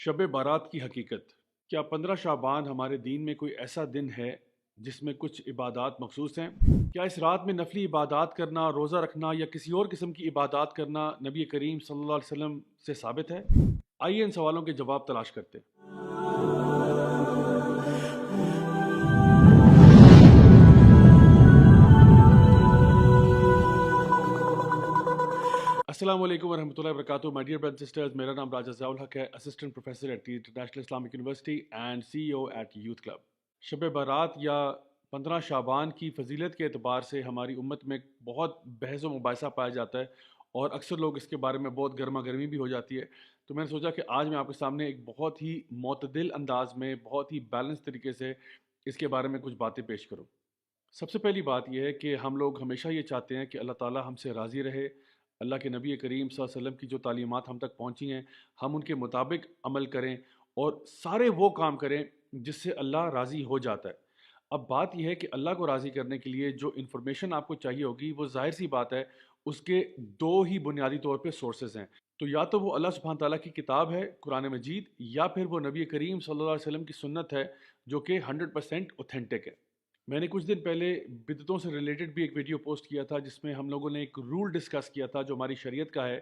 شب بارات کی حقیقت کیا 15 شعبان ہمارے دین میں کوئی ایسا دن ہے جس میں کچھ عبادات مخصوص ہیں؟ کیا اس رات میں نفلی عبادات کرنا، روزہ رکھنا یا کسی اور قسم کی عبادات کرنا نبی کریم صلی اللہ علیہ وسلم سے ثابت ہے؟ آئیے ان سوالوں کے جواب تلاش کرتے ہیں۔ السلام علیکم ورحمۃ اللہ وبرکاتہ my dear brothers and sisters, میرا نام راجہ ضیاء الحق ہے، assistant professor at the international Islamic university and CEO at youth club. Shab Barat یا 15 شعبان کی فضیلت کے اعتبار سے ہماری امت میں بہت بحث و مباحثہ پایا جاتا ہے اور اکثر لوگ اس کے بارے میں بہت گرما گرمی بھی ہو جاتی ہے۔ تو میں نے سوچا کہ آج میں آپ کے سامنے ایک بہت ہی معتدل انداز میں، بہت ہی بیلنس طریقے سے اس کے بارے میں کچھ باتیں پیش کروں۔ سب سے پہلی بات یہ ہے کہ ہم لوگ ہمیشہ یہ چاہتے ہیں کہ اللہ تعالیٰ ہم سے راضی رہے، اللہ کے نبی کریم صلی اللہ علیہ وسلم کی جو تعلیمات ہم تک پہنچی ہیں ہم ان کے مطابق عمل کریں اور سارے وہ کام کریں جس سے اللہ راضی ہو جاتا ہے۔ اب بات یہ ہے کہ اللہ کو راضی کرنے کے لیے جو انفارمیشن آپ کو چاہیے ہوگی وہ ظاہر سی بات ہے، اس کے دو ہی بنیادی طور پہ سورسز ہیں۔ تو یا تو وہ اللہ سبحانہ تعالیٰ کی کتاب ہے قرآن مجید، یا پھر وہ نبی کریم صلی اللہ علیہ وسلم کی سنت ہے جو کہ 100% اوتھینٹک ہے۔ میں نے کچھ دن پہلے بدعتوں سے ریلیٹڈ بھی ایک ویڈیو پوسٹ کیا تھا جس میں ہم لوگوں نے ایک رول ڈسکس کیا تھا جو ہماری شریعت کا ہے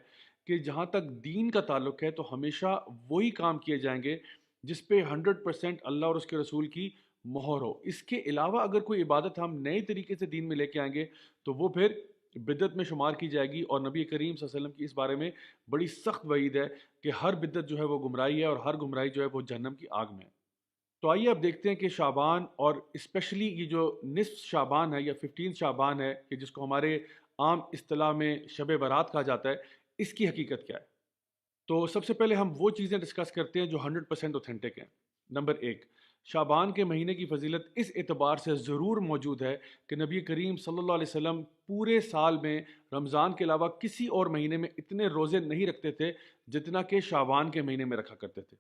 کہ جہاں تک دین کا تعلق ہے تو ہمیشہ وہی کام کیے جائیں گے جس پہ 100% اللہ اور اس کے رسول کی مہر ہو۔ اس کے علاوہ اگر کوئی عبادت ہم نئے طریقے سے دین میں لے کے آئیں گے تو وہ پھر بدعت میں شمار کی جائے گی، اور نبی کریم صلی اللہ علیہ وسلم کی اس بارے میں بڑی سخت وعید ہے کہ ہر بدعت جو ہے وہ گمراہی ہے اور ہر گمراہی جو ہے وہ جہنم کی آگ میں ہے۔ تو آئیے اب دیکھتے ہیں کہ شعبان، اور اسپیشلی یہ جو نصف شعبان ہے یا 15 شعبان ہے کہ جس کو ہمارے عام اصطلاح میں شب برات کہا جاتا ہے، اس کی حقیقت کیا ہے۔ تو سب سے پہلے ہم وہ چیزیں ڈسکس کرتے ہیں جو 100% اوتھینٹک ہیں۔ نمبر 1، شعبان کے مہینے کی فضیلت اس اعتبار سے ضرور موجود ہے کہ نبی کریم صلی اللہ علیہ وسلم پورے سال میں رمضان کے علاوہ کسی اور مہینے میں اتنے روزے نہیں رکھتے تھے جتنا کہ شعبان کے مہینے میں رکھا کرتے تھے۔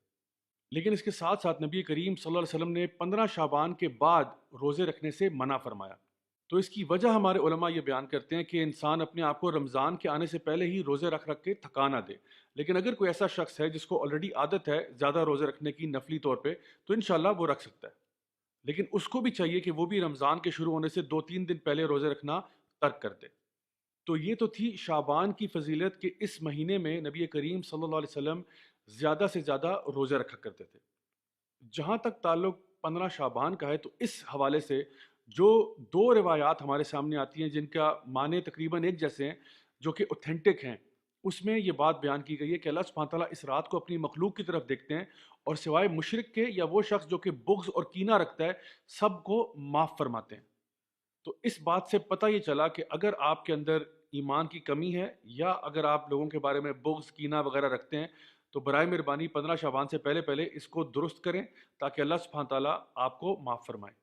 لیکن اس کے ساتھ ساتھ نبی کریم صلی اللہ علیہ وسلم نے 15 شعبان کے بعد روزے رکھنے سے منع فرمایا۔ تو اس کی وجہ ہمارے علماء یہ بیان کرتے ہیں کہ انسان اپنے آپ کو رمضان کے آنے سے پہلے ہی روزے رکھ کے تھکا نہ دے، لیکن اگر کوئی ایسا شخص ہے جس کو آلریڈی عادت ہے زیادہ روزے رکھنے کی نفلی طور پہ تو انشاءاللہ وہ رکھ سکتا ہے، لیکن اس کو بھی چاہیے کہ وہ بھی رمضان کے شروع ہونے سے 2-3 دن پہلے روزے رکھنا ترک کر دے۔ تو یہ تو تھی شعبان کی فضیلت کہ اس مہینے میں نبی کریم صلی اللہ علیہ وسلم زیادہ سے زیادہ روزے رکھا کرتے تھے۔ جہاں تک تعلق 15 شعبان کا ہے تو اس حوالے سے جو دو روایات ہمارے سامنے آتی ہیں جن کا معنی تقریباً ایک جیسے ہیں، جو کہ اوتھینٹک ہیں، اس میں یہ بات بیان کی گئی ہے کہ اللہ سبحانہ تعالیٰ اس رات کو اپنی مخلوق کی طرف دیکھتے ہیں اور سوائے مشرک کے یا وہ شخص جو کہ بغض اور کینہ رکھتا ہے سب کو معاف فرماتے ہیں۔ تو اس بات سے پتہ یہ چلا کہ اگر آپ کے اندر ایمان کی کمی ہے یا اگر آپ لوگوں کے بارے میں بغض کینہ وغیرہ رکھتے ہیں تو برائے مہربانی 15 شعبان سے پہلے پہلے اس کو درست کریں تاکہ اللہ سبحانہ تعالیٰ آپ کو معاف فرمائے۔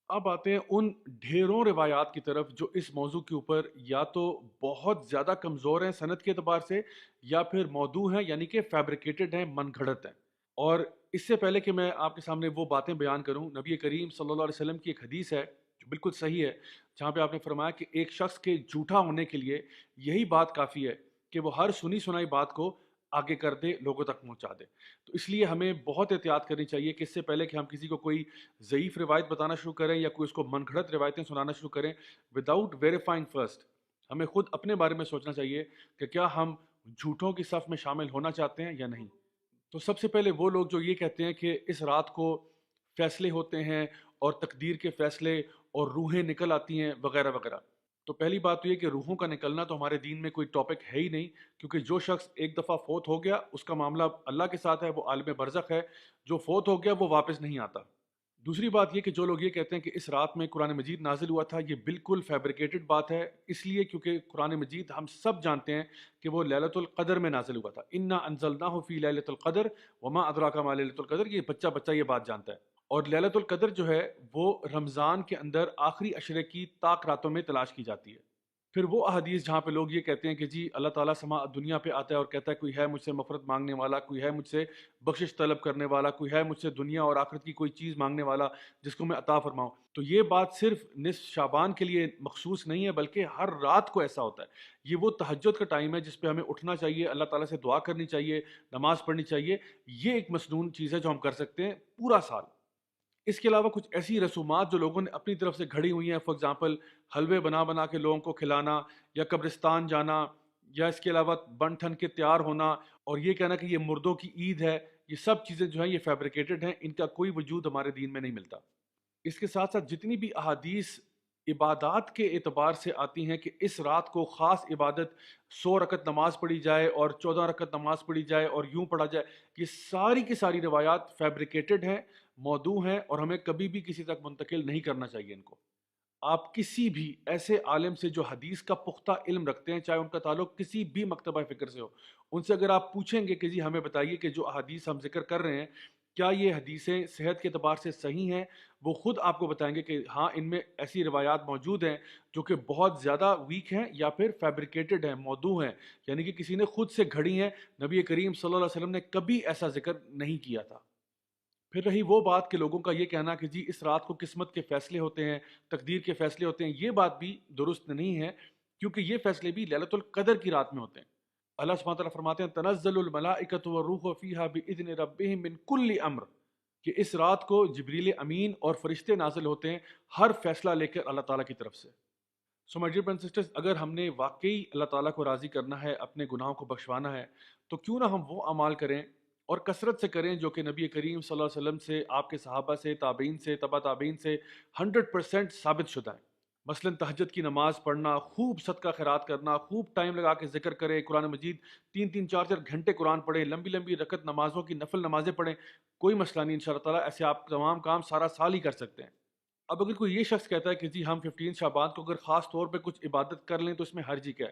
اب آتے ہیں ان ڈھیروں روایات کی طرف جو اس موضوع کے اوپر یا تو بہت زیادہ کمزور ہیں سند کے اعتبار سے یا پھر موضوع ہیں، یعنی کہ فیبریکیٹڈ ہیں، من گھڑت ہیں۔ اور اس سے پہلے کہ میں آپ کے سامنے وہ باتیں بیان کروں، نبی کریم صلی اللہ علیہ وسلم کی ایک حدیث ہے جو بالکل صحیح ہے، جہاں پہ آپ نے فرمایا کہ ایک شخص کے جھوٹا ہونے کے لیے یہی بات کافی ہے کہ وہ ہر سنی سنائی بات کو آگے کر دے، لوگوں تک پہنچا دے۔ تو اس لیے ہمیں بہت احتیاط کرنی چاہیے کہ اس سے پہلے کہ ہم کسی کو کوئی ضعیف روایت بتانا شروع کریں یا کوئی اس کو من گھڑت روایتیں سنانا شروع کریں وداؤٹ ویریفائنگ فرسٹ، ہمیں خود اپنے بارے میں سوچنا چاہیے کہ کیا ہم جھوٹوں کی صف میں شامل ہونا چاہتے ہیں یا نہیں۔ تو سب سے پہلے وہ لوگ جو یہ کہتے ہیں کہ اس رات کو فیصلے ہوتے ہیں اور تقدیر کے فیصلے اور روحیں نکل آتی ہیں وغیرہ وغیرہ، تو پہلی بات تو یہ کہ روحوں کا نکلنا تو ہمارے دین میں کوئی ٹاپک ہے ہی نہیں، کیونکہ جو شخص ایک دفعہ فوت ہو گیا اس کا معاملہ اللہ کے ساتھ ہے، وہ عالم برزخ ہے، جو فوت ہو گیا وہ واپس نہیں آتا۔ دوسری بات یہ کہ جو لوگ یہ کہتے ہیں کہ اس رات میں قرآن مجید نازل ہوا تھا، یہ بالکل فیبریکیٹڈ بات ہے، اس لیے کیونکہ قرآن مجید ہم سب جانتے ہیں کہ وہ لیلۃ القدر میں نازل ہوا تھا۔ انا انزلناہ فی لیلۃ القدر وما ادراک ما لیلۃ القدر، یہ بچہ بچہ یہ بات جانتا ہے، اور لیلۃ القدر جو ہے وہ رمضان کے اندر آخری عشرے کی طاق راتوں میں تلاش کی جاتی ہے۔ پھر وہ احادیث جہاں پہ لوگ یہ کہتے ہیں کہ جی اللہ تعالیٰ سما دنیا پہ آتا ہے اور کہتا ہے کوئی ہے مجھ سے مغفرت مانگنے والا، کوئی ہے مجھ سے بخشش طلب کرنے والا، کوئی ہے مجھ سے دنیا اور آخرت کی کوئی چیز مانگنے والا جس کو میں عطا فرماؤں. تو یہ بات صرف نصف شعبان کے لیے مخصوص نہیں ہے، بلکہ ہر رات کو ایسا ہوتا ہے. یہ وہ تہجد کا ٹائم ہے جس پہ ہمیں اٹھنا چاہیے، اللہ تعالیٰ سے دعا کرنی چاہیے، نماز پڑھنی چاہیے. یہ ایک مسنون چیز ہے جو ہم کر سکتے ہیں پورا سال. اس کے علاوہ کچھ ایسی رسومات جو لوگوں نے اپنی طرف سے گھڑی ہوئی ہیں، فار ایگزامپل حلوے بنا بنا کے لوگوں کو کھلانا، یا قبرستان جانا، یا اس کے علاوہ بن ٹھن کے تیار ہونا اور یہ کہنا کہ یہ مردوں کی عید ہے، یہ سب چیزیں جو ہیں یہ فیبریکیٹڈ ہیں، ان کا کوئی وجود ہمارے دین میں نہیں ملتا. اس کے ساتھ ساتھ جتنی بھی احادیث عبادات کے اعتبار سے آتی ہیں کہ اس رات کو خاص عبادت 100 رکعت نماز پڑھی جائے اور 14 رکعت نماز پڑھی جائے اور یوں پڑھا جائے، یہ ساری کی ساری روایات فیبریکیٹڈ ہیں، موضوع ہیں، اور ہمیں کبھی بھی کسی تک منتقل نہیں کرنا چاہیے ان کو. آپ کسی بھی ایسے عالم سے جو حدیث کا پختہ علم رکھتے ہیں، چاہے ان کا تعلق کسی بھی مکتبہ فکر سے ہو، ان سے اگر آپ پوچھیں گے کہ جی ہمیں بتائیے کہ جو احادیث ہم ذکر کر رہے ہیں کیا یہ حدیثیں صحت کے اعتبار سے صحیح ہیں، وہ خود آپ کو بتائیں گے کہ ہاں ان میں ایسی روایات موجود ہیں جو کہ بہت زیادہ ویک ہیں یا پھر فیبریکیٹڈ ہیں، موضوع ہیں، یعنی کہ کسی نے خود سے گھڑی ہیں. نبی کریم صلی اللہ علیہ وسلم نے کبھی ایسا ذکر نہیں کیا تھا. پھر رہی وہ بات کہ لوگوں کا یہ کہنا کہ جی اس رات کو قسمت کے فیصلے ہوتے ہیں، تقدیر کے فیصلے ہوتے ہیں، یہ بات بھی درست نہیں ہے، کیونکہ یہ فیصلے بھی لیلۃ القدر کی رات میں ہوتے ہیں. اللہ سبحانہ تعالیٰ فرماتے ہیں تنزل الملائکۃ والروح فیہا باذن ربہم من کل امر، کہ اس رات کو جبریل امین اور فرشتے نازل ہوتے ہیں ہر فیصلہ لے کر اللہ تعالیٰ کی طرف سے. So my dear brothers and sisters, اگر ہم نے واقعی اللہ تعالیٰ کو راضی کرنا ہے، اپنے گناہوں کو بخشوانا ہے، تو کیوں نہ ہم وہ اعمال کریں اور کثرت سے کریں جو کہ نبی کریم صلی اللہ علیہ وسلم سے، آپ کے صحابہ سے، تابعین سے، تبع تابعین سے 100% ثابت شدہ ہیں. مثلاً تہجد کی نماز پڑھنا، خوب صدقہ خیرات کرنا، خوب ٹائم لگا کے ذکر کریں، قرآن مجید 3 4 گھنٹے قرآن پڑھیں، لمبی لمبی رکعت نمازوں کی نفل نمازیں پڑھیں، کوئی مسئلہ نہیں انشاءاللہ تعالیٰ. ایسے آپ تمام کام سارا سال ہی کر سکتے ہیں. اب اگر کوئی یہ شخص کہتا ہے کہ جی ہم 15 شعبان کو اگر خاص طور پہ کچھ عبادت کر لیں تو اس میں حرج ہی کیا ہے؟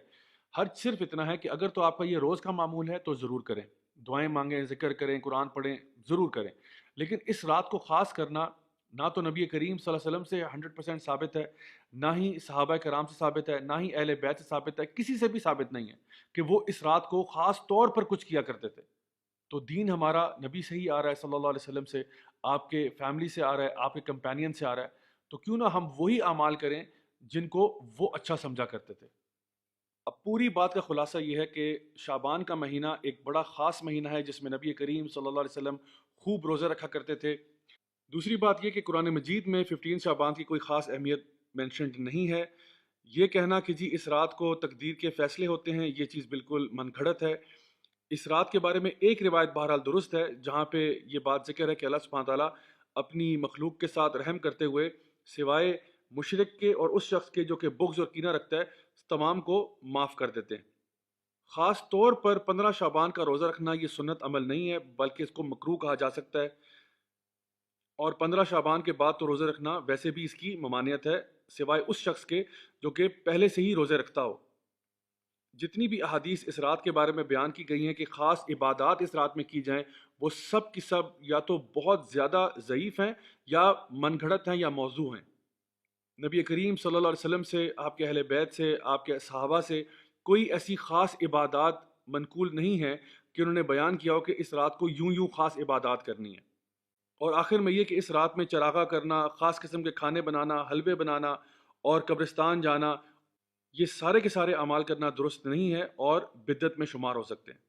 حرج صرف اتنا ہے کہ اگر تو آپ کا یہ روز کا معمول ہے تو ضرور کریں، دعائیں مانگیں، ذکر کریں، قرآن پڑھیں، ضرور کریں. لیکن اس رات کو خاص کرنا نہ تو نبی کریم صلی اللہ علیہ وسلم سے 100% ثابت ہے، نہ ہی صحابہ کرام سے ثابت ہے، نہ ہی اہل بیت سے ثابت ہے، کسی سے بھی ثابت نہیں ہے کہ وہ اس رات کو خاص طور پر کچھ کیا کرتے تھے. تو دین ہمارا نبی سے ہی آ رہا ہے صلی اللہ علیہ وسلم سے، آپ کے فیملی سے آ رہا ہے، آپ کے کمپینین سے آ رہا ہے، تو کیوں نہ ہم وہی اعمال کریں جن کو وہ اچھا سمجھا کرتے تھے. اب پوری بات کا خلاصہ یہ ہے کہ شعبان کا مہینہ ایک بڑا خاص مہینہ ہے جس میں نبی کریم صلی اللہ علیہ وسلم خوب روزے رکھا کرتے تھے. دوسری بات یہ کہ قرآن مجید میں 15 شعبان کی کوئی خاص اہمیت مینشنڈ نہیں ہے. یہ کہنا کہ جی اس رات کو تقدیر کے فیصلے ہوتے ہیں، یہ چیز بالکل من گھڑت ہے. اس رات کے بارے میں ایک روایت بہرحال درست ہے جہاں پہ یہ بات ذکر ہے کہ اللہ سبحانہ تعالیٰ اپنی مخلوق کے ساتھ رحم کرتے ہوئے سوائے مشرک کے اور اس شخص کے جو کہ بغض اور کینہ رکھتا ہے تمام کو معاف کر دیتے ہیں. خاص طور پر 15 شعبان کا روزہ رکھنا یہ سنت عمل نہیں ہے بلکہ اس کو مکروہ کہا جا سکتا ہے، اور 15 شعبان کے بعد تو روزہ رکھنا ویسے بھی اس کی ممانعت ہے سوائے اس شخص کے جو کہ پہلے سے ہی روزے رکھتا ہو. جتنی بھی احادیث اس رات کے بارے میں بیان کی گئی ہیں کہ خاص عبادات اس رات میں کی جائیں، وہ سب کی سب یا تو بہت زیادہ ضعیف ہیں یا من گھڑت ہیں یا موضوع ہیں. نبی کریم صلی اللہ علیہ وسلم سے، آپ کے اہل بیت سے، آپ کے صحابہ سے کوئی ایسی خاص عبادات منقول نہیں ہے کہ انہوں نے بیان کیا ہو کہ اس رات کو یوں خاص عبادات کرنی ہے. اور آخر میں یہ کہ اس رات میں چراغاں کرنا، خاص قسم کے کھانے بنانا، حلوے بنانا اور قبرستان جانا، یہ سارے کے سارے اعمال کرنا درست نہیں ہے اور بدعت میں شمار ہو سکتے ہیں.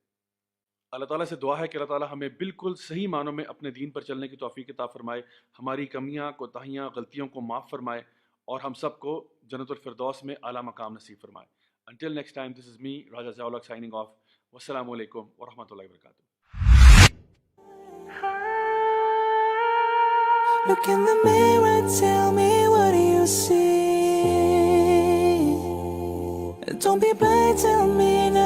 اللہ تعالیٰ سے دعا ہے کہ اللہ تعالیٰ ہمیں بالکل صحیح معنوں میں اپنے دین پر چلنے کی توفیق عطا فرمائے، ہماری کمیاں، کوتاہیاں، غلطیوں کو معاف فرمائے اور ہم سب کو جنت الفردوس میں اعلیٰ مقام نصیب فرمائے. Until next time, this is me, Raja Zia ul Haq signing off. والسلام علیکم ورحمۃ اللہ وبرکاتہ. Look in the mirror, tell me what do you see? Don't be blind, tell me that